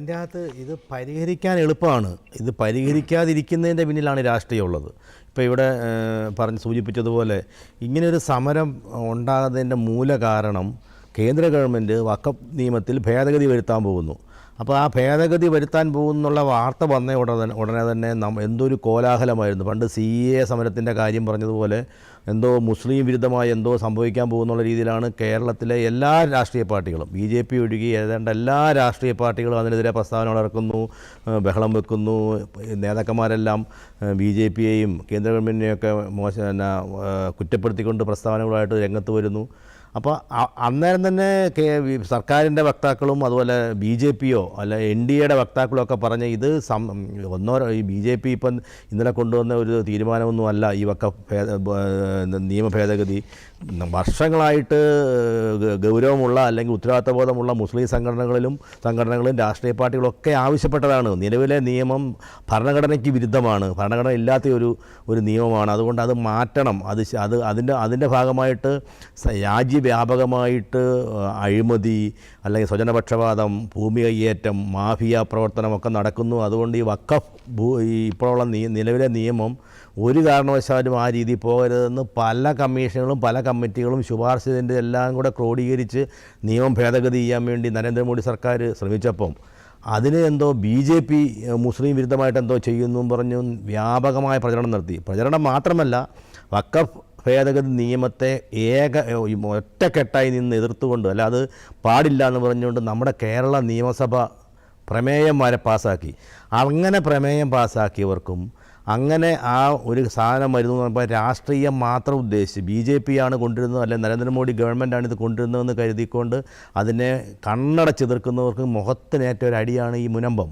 ഇതിൻ്റെ അകത്ത് ഇത് പരിഹരിക്കാൻ എളുപ്പമാണ്. ഇത് പരിഹരിക്കാതിരിക്കുന്നതിൻ്റെ പിന്നിലാണ് രാഷ്ട്രീയം ഉള്ളത്. ഇപ്പോൾ ഇവിടെ സൂചിപ്പിച്ചതുപോലെ ഇങ്ങനെയൊരു സമരം ഉണ്ടാകുന്നതിൻ്റെ മൂല കാരണം കേന്ദ്ര ഗവൺമെൻറ് വഖഫ് നിയമത്തിൽ ഭേദഗതി വരുത്താൻ പോകുന്നു. അപ്പോൾ ആ ഭേദഗതി വരുത്താൻ പോകുന്നുള്ള വാർത്ത വന്ന ഉടനെ തന്നെ എന്തൊരു കോലാഹലമായിരുന്നു. പണ്ട് CAA സമരത്തിൻ്റെ കാര്യം പറഞ്ഞതുപോലെ എന്തോ മുസ്ലിം വിരുദ്ധമായി എന്തോ സംഭവിക്കാൻ പോകുന്നുള്ള രീതിയിലാണ് കേരളത്തിലെ എല്ലാ രാഷ്ട്രീയ പാർട്ടികളും, BJP ഒഴികെ ഏതാണ്ട് എല്ലാ രാഷ്ട്രീയ പാർട്ടികളും അതിനെതിരെ പ്രസ്താവനകൾ ഇറക്കുന്നു, ബഹളം വെക്കുന്നു. നേതാക്കന്മാരെല്ലാം BJPയെയും കേന്ദ്ര ഗവൺമെൻറ്റിനെയൊക്കെ കുറ്റപ്പെടുത്തിക്കൊണ്ട് പ്രസ്താവനകളായിട്ട് രംഗത്ത് വരുന്നു. അപ്പോൾ അന്നേരം തന്നെ സർക്കാരിൻ്റെ വക്താക്കളും അതുപോലെ BJPയോ അല്ല NDAയുടെ വക്താക്കളോ ഒക്കെ പറഞ്ഞ് ഇത് ഈ BJP ഇപ്പം ഇന്നലെ കൊണ്ടുവന്ന ഒരു തീരുമാനമൊന്നും അല്ല ഈ നിയമ ഭേദഗതി. വർഷങ്ങളായിട്ട് ഗൗരവമുള്ള അല്ലെങ്കിൽ ഉത്തരവാദിത്തബോധമുള്ള മുസ്ലിം സംഘടനകളും രാഷ്ട്രീയ പാർട്ടികളൊക്കെ ആവശ്യപ്പെട്ടതാണ്. നിലവിലെ നിയമം ഭരണഘടനയ്ക്ക് വിരുദ്ധമാണ്, ഭരണഘടന ഇല്ലാത്ത ഒരു നിയമമാണ്. അതുകൊണ്ട് അത് മാറ്റണം. അതിൻ്റെ ഭാഗമായിട്ട് രാജ്യവ്യാപകമായിട്ട് അഴിമതി അല്ലെങ്കിൽ സ്വജനപക്ഷപാതം, ഭൂമി കയ്യേറ്റം, മാഫിയ പ്രവർത്തനമൊക്കെ നടക്കുന്നു. അതുകൊണ്ട് ഈ വഖഫ് ഇപ്പോഴുള്ള നിലവിലെ നിയമം ഒരു കാരണവശാലും ആ രീതി പോകരുതെന്ന് പല കമ്മീഷനുകളും പല കമ്മിറ്റികളും ശുപാർശ ചെയ്തതിൻ്റെ എല്ലാം കൂടെ ക്രോഡീകരിച്ച് നിയമം ഭേദഗതി ചെയ്യാൻ വേണ്ടി നരേന്ദ്രമോദി സർക്കാർ ശ്രമിച്ചപ്പം അതിന് എന്തോ BJP മുസ്ലിം വിരുദ്ധമായിട്ട് എന്തോ ചെയ്യുന്നു പറഞ്ഞു വ്യാപകമായ പ്രചരണം നടത്തി. പ്രചരണം മാത്രമല്ല, വഖഫ് ഭേദഗതി നിയമത്തെ ഒറ്റക്കെട്ടായി നിന്ന് എതിർത്തുകൊണ്ട്, അല്ല അത് പാടില്ല എന്ന് പറഞ്ഞുകൊണ്ട് നമ്മുടെ കേരള നിയമസഭ പ്രമേയം വരെ പാസ്സാക്കി. അങ്ങനെ പ്രമേയം പാസ്സാക്കിയവർക്കും അങ്ങനെ ആ ഒരു സാധനം വരുന്നു എന്ന് പറയുമ്പോൾ രാഷ്ട്രീയം മാത്രം ഉദ്ദേശിച്ച് BJP ആണ് കൊണ്ടുവരുന്നത്, അല്ലെങ്കിൽ നരേന്ദ്രമോദി ഗവൺമെൻറ്റാണ് ഇത് കൊണ്ടുവരുന്നതെന്ന് കരുതിക്കൊണ്ട് അതിനെ കണ്ണടച്ചെതിർക്കുന്നവർക്ക് മുഖത്തിനേറ്റ ഒരു അടിയാണ് ഈ മുനമ്പം.